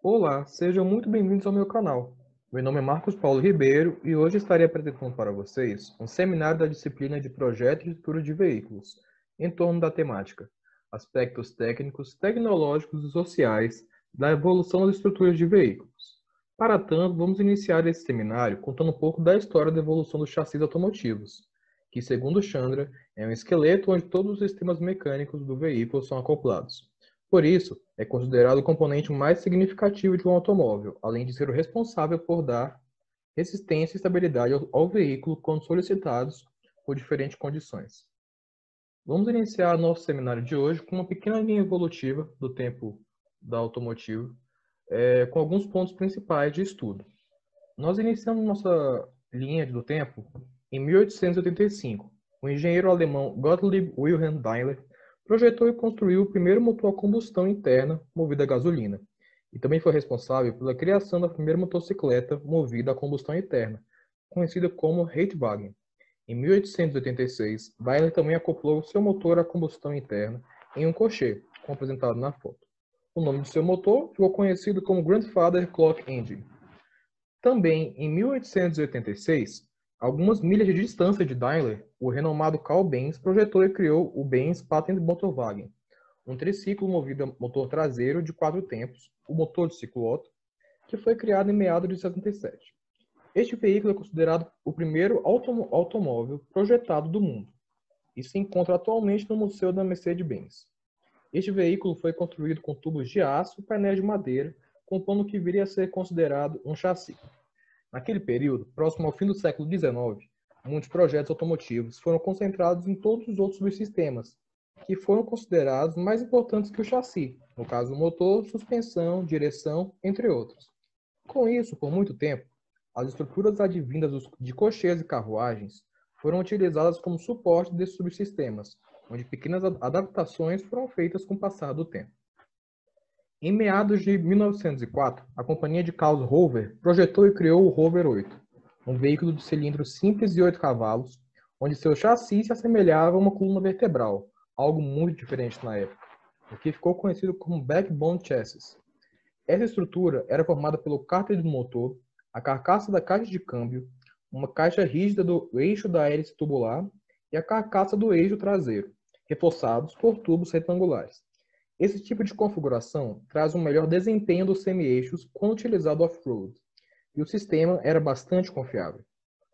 Olá, sejam muito bem-vindos ao meu canal. Meu nome é Marcos Paulo Ribeiro e hoje estarei apresentando para vocês um seminário da disciplina de Projeto e Estrutura de Veículos, em torno da temática Aspectos técnicos, tecnológicos e sociais da evolução das estruturas de veículos. Para tanto, vamos iniciar esse seminário contando um pouco da história da evolução dos chassis automotivos, que, segundo Chandra, é um esqueleto onde todos os sistemas mecânicos do veículo são acoplados. Por isso, é considerado o componente mais significativo de um automóvel, além de ser o responsável por dar resistência e estabilidade ao veículo quando solicitados por diferentes condições. Vamos iniciar nosso seminário de hoje com uma pequena linha evolutiva do tempo da automotiva, com alguns pontos principais de estudo. Nós iniciamos nossa linha do tempo em 1885. O engenheiro alemão Gottlieb Wilhelm Daimler projetou e construiu o primeiro motor a combustão interna movido a gasolina, e também foi responsável pela criação da primeira motocicleta movida a combustão interna, conhecida como Reitwagen. Em 1886, Daimler também acoplou seu motor a combustão interna em um cochê, como apresentado na foto. O nome do seu motor ficou conhecido como Grandfather Clock Engine. Também, em 1886, algumas milhas de distância de Daimler, o renomado Carl Benz projetou e criou o Benz Patent Motorwagen, um triciclo movido a motor traseiro de 4 tempos, o motor de ciclo Otto, que foi criado em meados de 77. Este veículo é considerado o primeiro automóvel projetado do mundo e se encontra atualmente no Museu da Mercedes-Benz. Este veículo foi construído com tubos de aço e painéis de madeira, compondo o que viria a ser considerado um chassi. Naquele período, próximo ao fim do século XIX, muitos projetos automotivos foram concentrados em todos os outros subsistemas, que foram considerados mais importantes que o chassi, no caso o motor, suspensão, direção, entre outros. Com isso, por muito tempo, as estruturas advindas de cocheiros e carruagens foram utilizadas como suporte desses subsistemas, onde pequenas adaptações foram feitas com o passar do tempo. Em meados de 1904, a companhia de Carl Rover projetou e criou o Rover 8, um veículo de cilindro simples e 8 cavalos, onde seu chassi se assemelhava a uma coluna vertebral, algo muito diferente na época, o que ficou conhecido como Backbone Chassis. Essa estrutura era formada pelo cárter do motor, a carcaça da caixa de câmbio, uma caixa rígida do eixo da hélice tubular e a carcaça do eixo traseiro, reforçados por tubos retangulares. Esse tipo de configuração traz um melhor desempenho dos semi-eixos quando utilizado off-road, e o sistema era bastante confiável.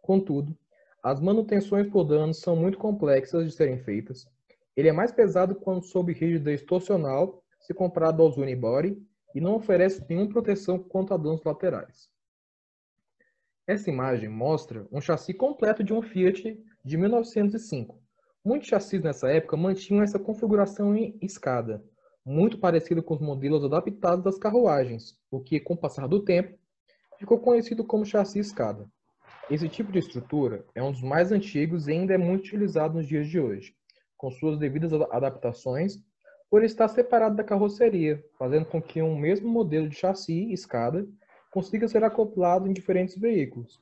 Contudo, as manutenções por danos são muito complexas de serem feitas. Ele é mais pesado quando sob rigidez torsional, se comparado aos unibody, e não oferece nenhuma proteção contra danos laterais. Essa imagem mostra um chassi completo de um Fiat de 1905. Muitos chassis nessa época mantinham essa configuração em escada, muito parecido com os modelos adaptados das carruagens, o que, com o passar do tempo, ficou conhecido como chassi escada. Esse tipo de estrutura é um dos mais antigos e ainda é muito utilizado nos dias de hoje, com suas devidas adaptações, por estar separado da carroceria, fazendo com que um mesmo modelo de chassi escada consiga ser acoplado em diferentes veículos.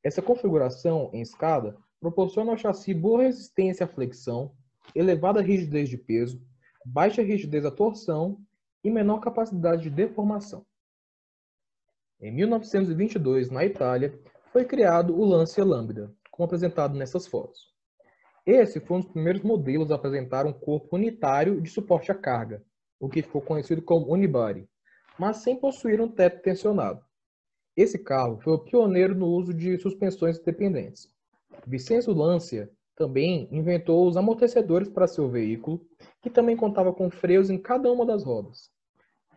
Essa configuração em escada proporciona ao chassi boa resistência à flexão, elevada rigidez de peso, baixa rigidez à torção e menor capacidade de deformação. Em 1922, na Itália, foi criado o Lancia Lambda, como apresentado nessas fotos. Esse foi um dos primeiros modelos a apresentar um corpo unitário de suporte à carga, o que ficou conhecido como unibody, mas sem possuir um teto tensionado. Esse carro foi o pioneiro no uso de suspensões independentes. Vincenzo Lancia também inventou os amortecedores para seu veículo, que também contava com freios em cada uma das rodas.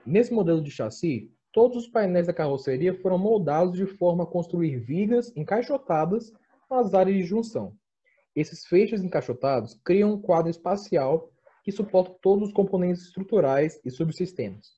Nesse modelo de chassi, todos os painéis da carroceria foram moldados de forma a construir vigas encaixotadas nas áreas de junção. Esses feixes encaixotados criam um quadro espacial que suporta todos os componentes estruturais e subsistemas.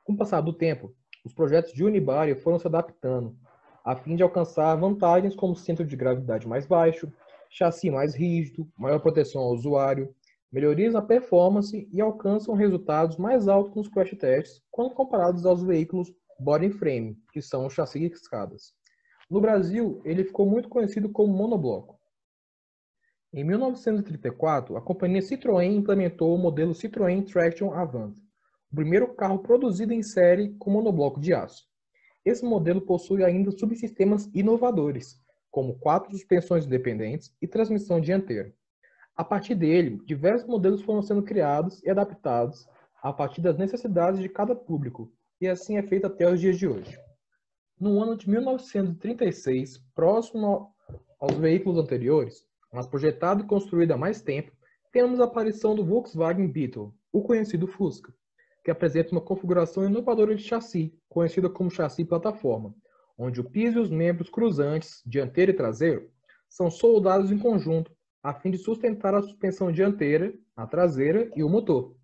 Com o passar do tempo, os projetos de unibody foram se adaptando, a fim de alcançar vantagens como centro de gravidade mais baixo, chassi mais rígido, maior proteção ao usuário, melhorias na performance e alcançam resultados mais altos nos crash tests quando comparados aos veículos body frame, que são os chassis escadas. No Brasil, ele ficou muito conhecido como monobloco. Em 1934, a companhia Citroën implementou o modelo Citroën Traction Avant. O primeiro carro produzido em série com monobloco de aço. Esse modelo possui ainda subsistemas inovadores, como 4 suspensões independentes e transmissão dianteira. A partir dele, diversos modelos foram sendo criados e adaptados a partir das necessidades de cada público, e assim é feito até os dias de hoje. No ano de 1936, próximo aos veículos anteriores, mas projetado e construído há mais tempo, temos a aparição do Volkswagen Beetle, o conhecido Fusca, que apresenta uma configuração inovadora de chassi, conhecida como chassi plataforma, onde o piso e os membros cruzantes, dianteiro e traseiro, são soldados em conjunto, a fim de sustentar a suspensão dianteira, a traseira e o motor.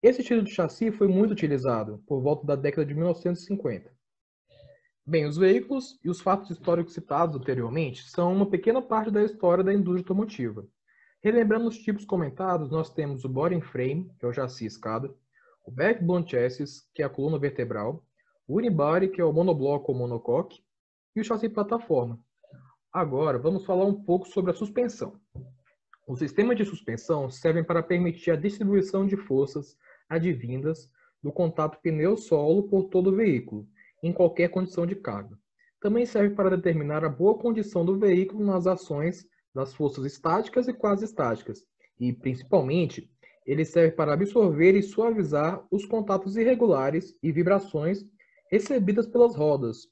Esse estilo de chassi foi muito utilizado por volta da década de 1950. Bem, os veículos e os fatos históricos citados anteriormente são uma pequena parte da história da indústria automotiva. Relembrando os tipos comentados, nós temos o body and frame, que é o chassi escada, o backbone chassis, que é a coluna vertebral, o unibody, que é o monobloco ou monocoque, e o chassi plataforma. Agora, vamos falar um pouco sobre a suspensão. Os sistemas de suspensão servem para permitir a distribuição de forças advindas do contato pneu-solo por todo o veículo, em qualquer condição de carga. Também serve para determinar a boa condição do veículo nas ações das forças estáticas e quase estáticas, e, principalmente, ele serve para absorver e suavizar os contatos irregulares e vibrações recebidas pelas rodas,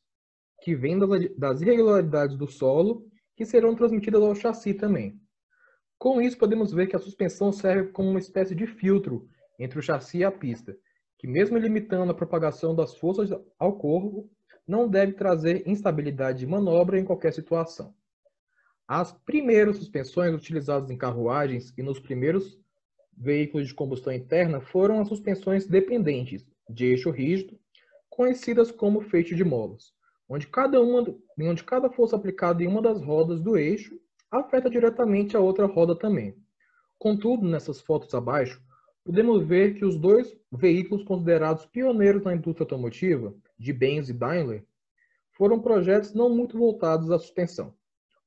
que vêm das irregularidades do solo, que serão transmitidas ao chassi também. Com isso, podemos ver que a suspensão serve como uma espécie de filtro entre o chassi e a pista, que mesmo limitando a propagação das forças ao corpo, não deve trazer instabilidade de manobra em qualquer situação. As primeiras suspensões utilizadas em carruagens e nos primeiros veículos de combustão interna foram as suspensões dependentes, de eixo rígido, conhecidas como feixe de molas, onde cada força aplicada em uma das rodas do eixo afeta diretamente a outra roda também. Contudo, nessas fotos abaixo, podemos ver que os dois veículos considerados pioneiros na indústria automotiva, de Benz e Daimler, foram projetos não muito voltados à suspensão.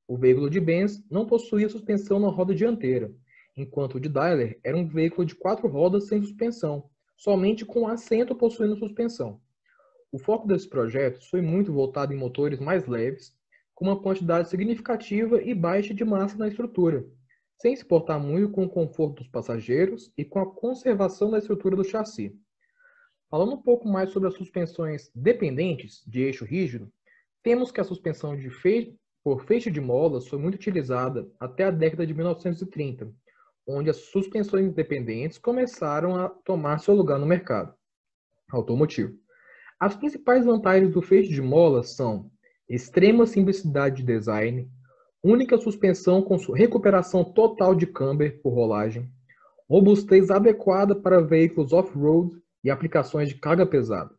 O veículo de Benz não possuía suspensão na roda dianteira, enquanto o de Daimler era um veículo de 4 rodas sem suspensão, somente com assento possuindo suspensão. O foco desses projetos foi muito voltado em motores mais leves, com uma quantidade significativa e baixa de massa na estrutura, sem se importar muito com o conforto dos passageiros e com a conservação da estrutura do chassi. Falando um pouco mais sobre as suspensões dependentes de eixo rígido, temos que a suspensão por feixe de molas foi muito utilizada até a década de 1930, onde as suspensões independentes começaram a tomar seu lugar no mercado automotivo. As principais vantagens do feixe de molas são extrema simplicidade de design, única suspensão com recuperação total de camber por rolagem, robustez adequada para veículos off-road e aplicações de carga pesada.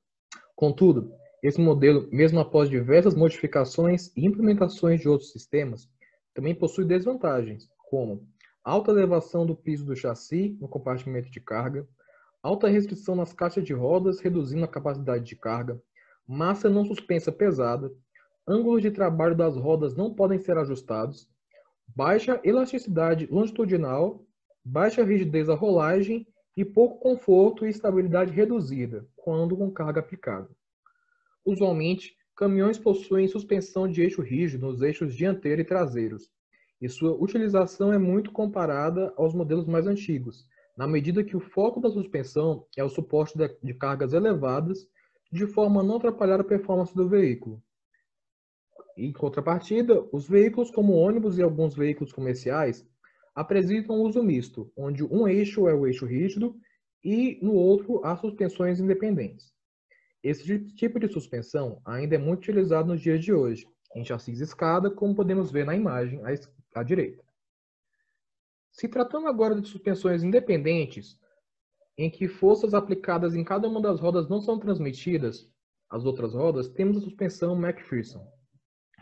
Contudo, esse modelo, mesmo após diversas modificações e implementações de outros sistemas, também possui desvantagens, como alta elevação do piso do chassi no compartimento de carga, alta restrição nas caixas de rodas, reduzindo a capacidade de carga, massa não suspensa pesada, ângulos de trabalho das rodas não podem ser ajustados, baixa elasticidade longitudinal, baixa rigidez à rolagem e pouco conforto e estabilidade reduzida, quando com carga aplicada. Usualmente, caminhões possuem suspensão de eixo rígido nos eixos dianteiro e traseiros, e sua utilização é muito comparada aos modelos mais antigos, na medida que o foco da suspensão é o suporte de cargas elevadas, de forma a não atrapalhar a performance do veículo. Em contrapartida, os veículos como ônibus e alguns veículos comerciais apresentam um uso misto, onde um eixo é o eixo rígido e no outro há suspensões independentes. Esse tipo de suspensão ainda é muito utilizado nos dias de hoje, em chassis escada, como podemos ver na imagem à direita. Se tratando agora de suspensões independentes, em que forças aplicadas em cada uma das rodas não são transmitidas às outras rodas, temos a suspensão McPherson.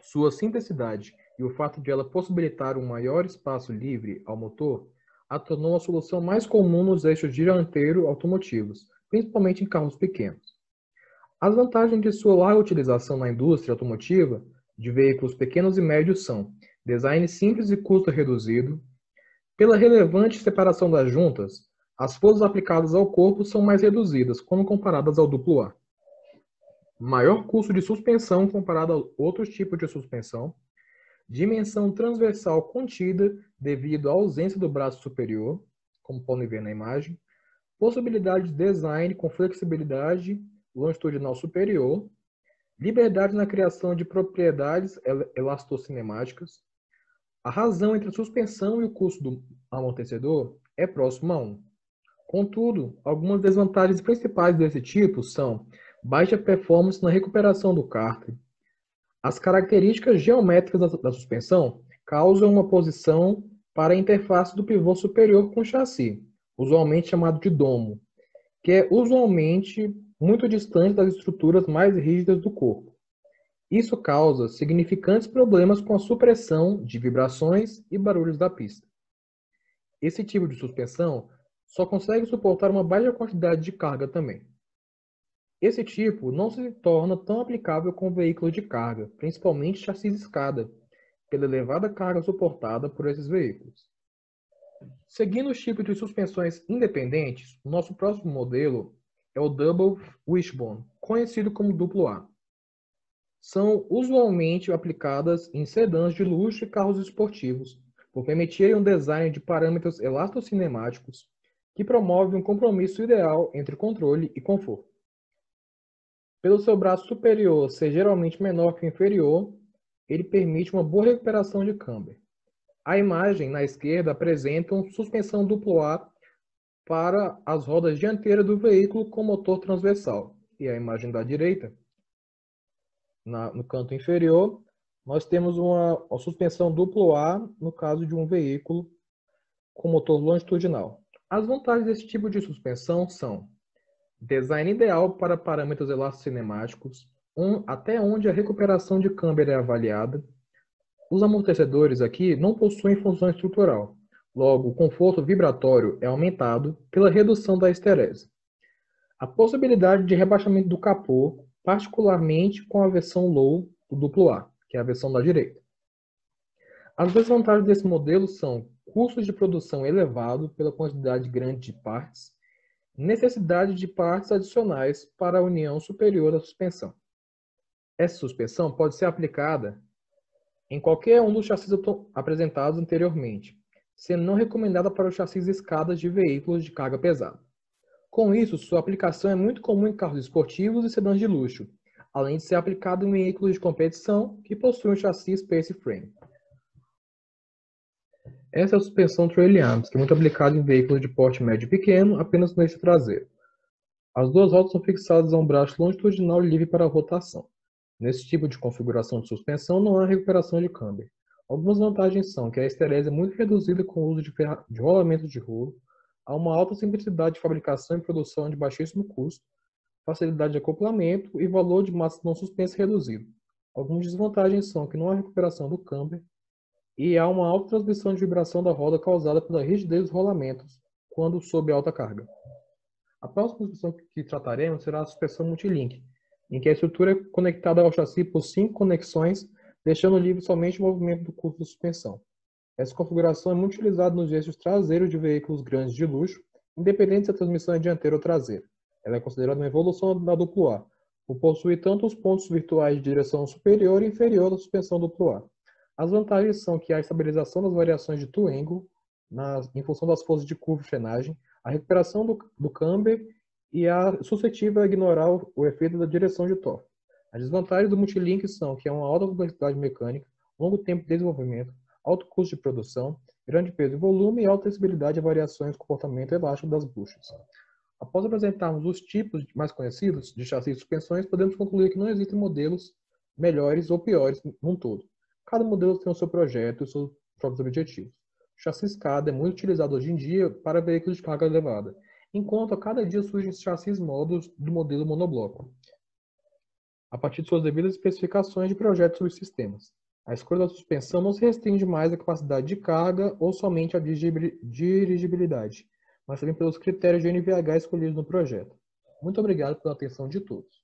Sua simplicidade e o fato de ela possibilitar um maior espaço livre ao motor a tornou a solução mais comum nos eixos dianteiro automotivos, principalmente em carros pequenos. As vantagens de sua larga utilização na indústria automotiva de veículos pequenos e médios são design simples e custo reduzido, pela relevante separação das juntas, As forças aplicadas ao corpo são mais reduzidas quando comparadas ao duplo A. Maior custo de suspensão comparado a outros tipos de suspensão. Dimensão transversal contida devido à ausência do braço superior, como podem ver na imagem. Possibilidade de design com flexibilidade longitudinal superior. Liberdade na criação de propriedades elastocinemáticas. A razão entre a suspensão e o custo do amortecedor é próximo a 1. Contudo, algumas desvantagens principais desse tipo são baixa performance na recuperação do cárter. As características geométricas da suspensão causam uma posição para a interface do pivô superior com o chassi, usualmente chamado de domo, que é usualmente muito distante das estruturas mais rígidas do corpo. Isso causa significantes problemas com a supressão de vibrações e barulhos da pista. Esse tipo de suspensão só consegue suportar uma baixa quantidade de carga também. Esse tipo não se torna tão aplicável com veículos de carga, principalmente chassis escada, pela elevada carga suportada por esses veículos. Seguindo os tipos de suspensões independentes, o nosso próximo modelo é o Double Wishbone, conhecido como duplo A. São usualmente aplicadas em sedãs de luxo e carros esportivos, por permitirem um design de parâmetros elastocinemáticos que promove um compromisso ideal entre controle e conforto. Pelo seu braço superior ser geralmente menor que o inferior, ele permite uma boa recuperação de camber. A imagem na esquerda apresenta uma suspensão duplo A para as rodas dianteiras do veículo com motor transversal. E a imagem da direita, no canto inferior, nós temos uma suspensão duplo A no caso de um veículo com motor longitudinal. As vantagens desse tipo de suspensão são design ideal para parâmetros elastocinemáticos, até onde a recuperação de camber é avaliada. Os amortecedores aqui não possuem função estrutural, logo o conforto vibratório é aumentado pela redução da esterese. A possibilidade de rebaixamento do capô, particularmente com a versão low do duplo A, que é a versão da direita. As desvantagens desse modelo são custos de produção elevado pela quantidade grande de partes, necessidade de partes adicionais para a união superior da suspensão. Essa suspensão pode ser aplicada em qualquer um dos chassis apresentados anteriormente, sendo não recomendada para os chassis escadas de veículos de carga pesada. Com isso, sua aplicação é muito comum em carros esportivos e sedãs de luxo, além de ser aplicado em veículos de competição que possuem um chassi Space Frame. Essa é a suspensão Trailing Arms, que é muito aplicada em veículos de porte médio e pequeno, apenas no eixo traseiro. As duas rodas são fixadas a um braço longitudinal livre para a rotação. Nesse tipo de configuração de suspensão não há recuperação de camber. Algumas vantagens são que a esterese é muito reduzida com o uso de rolamento de rolo, há uma alta simplicidade de fabricação e produção de baixíssimo custo, facilidade de acoplamento e valor de massa não suspensa reduzido. Algumas desvantagens são que não há recuperação do camber e há uma alta transmissão de vibração da roda causada pela rigidez dos rolamentos quando sob alta carga. A próxima suspensão que trataremos será a suspensão multilink, em que a estrutura é conectada ao chassi por 5 conexões, deixando livre somente o movimento do curso da suspensão. Essa configuração é muito utilizada nos eixos traseiros de veículos grandes de luxo, independente se a transmissão é dianteira ou traseira. Ela é considerada uma evolução da duplo A, por possuir tanto os pontos virtuais de direção superior e inferior da suspensão duplo A. As vantagens são que há a estabilização das variações de two angle, em função das forças de curva e frenagem, a recuperação do camber e a suscetível a ignorar o efeito da direção de torque. As desvantagens do multilink são que há uma alta complexidade mecânica, longo tempo de desenvolvimento, alto custo de produção, grande peso e volume e alta sensibilidade a variações de comportamento elástico das buchas. Após apresentarmos os tipos mais conhecidos de chassi e suspensões, podemos concluir que não existem modelos melhores ou piores num todo. Cada modelo tem o seu projeto e os seus próprios objetivos. O chassi escada é muito utilizado hoje em dia para veículos de carga elevada, enquanto a cada dia surgem chassis modos do modelo monobloco, a partir de suas devidas especificações de projetos sobre sistemas. A escolha da suspensão não se restringe mais à capacidade de carga ou somente à dirigibilidade, mas também pelos critérios de NVH escolhidos no projeto. Muito obrigado pela atenção de todos.